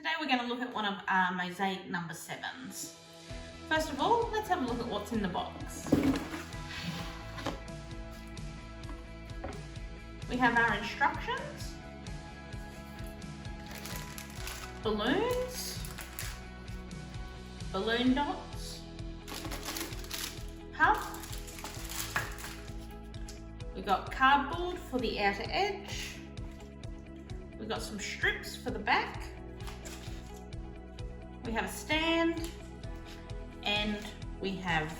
Today we're going to look at one of our Mosaic number 7s. First of all, let's have a look at what's in the box. We have our instructions, balloons, balloon dots, puff, we've got cardboard for the outer edge, we've got some strips for the back, we have a stand, and we have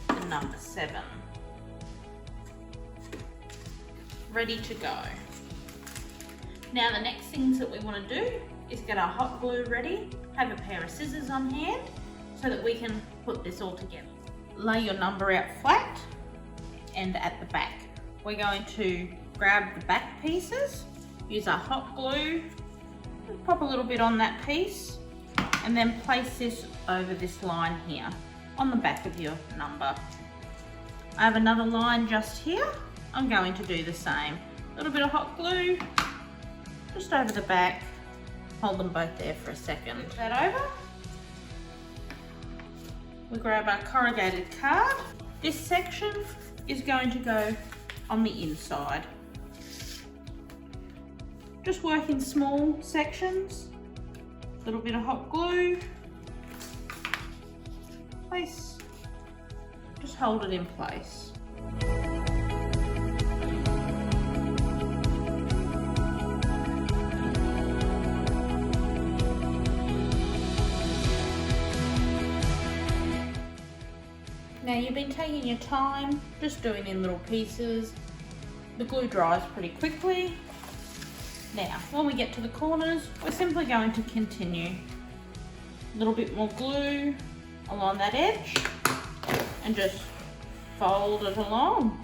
the number 7 ready to go. Now the next things that we want to do is get our hot glue ready, have a pair of scissors on hand so that we can put this all together. Lay your number out flat and at the back. We're going to grab the back pieces, use our hot glue, pop a little bit on that piece, and then place this over this line here on the back of your number. I have another line just here. I'm going to do the same. A little bit of hot glue just over the back. Hold them both there for a second. Flip that over. We grab our corrugated card. This section is going to go on the inside. Just work in small sections. A little bit of hot glue. Place. Just hold it in place. Now you've been taking your time, just doing in little pieces. The glue dries pretty quickly. Now, when we get to the corners, we're simply going to continue. A little bit more glue along that edge and just fold it along.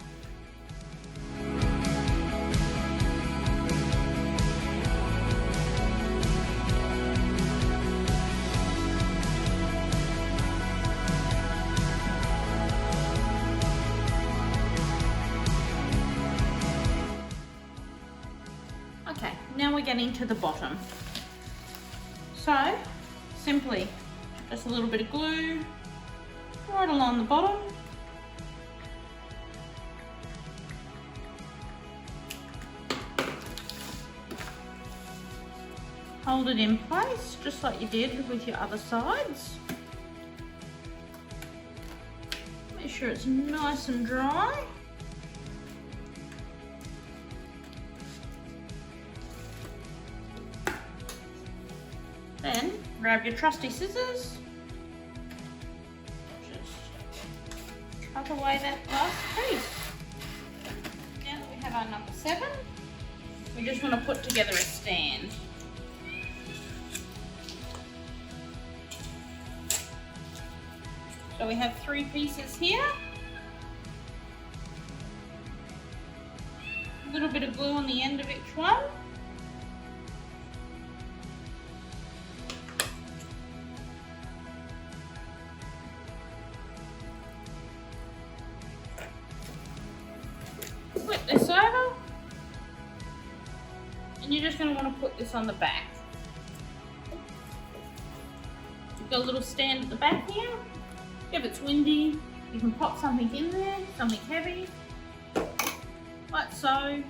Okay, now we're getting to the bottom. So, simply just a little bit of glue right along the bottom. Hold it in place, just like you did with your other sides. Make sure it's nice and dry. Then grab your trusty scissors, just cut away that last piece. Now that we have our number 7, we just want to put together a stand. So we have 3 pieces here, a little bit of glue on the end of each one. Flip this over, and you're just going to want to put this on the back. You've got a little stand at the back here. If it's windy, you can pop something in there, something heavy, like so.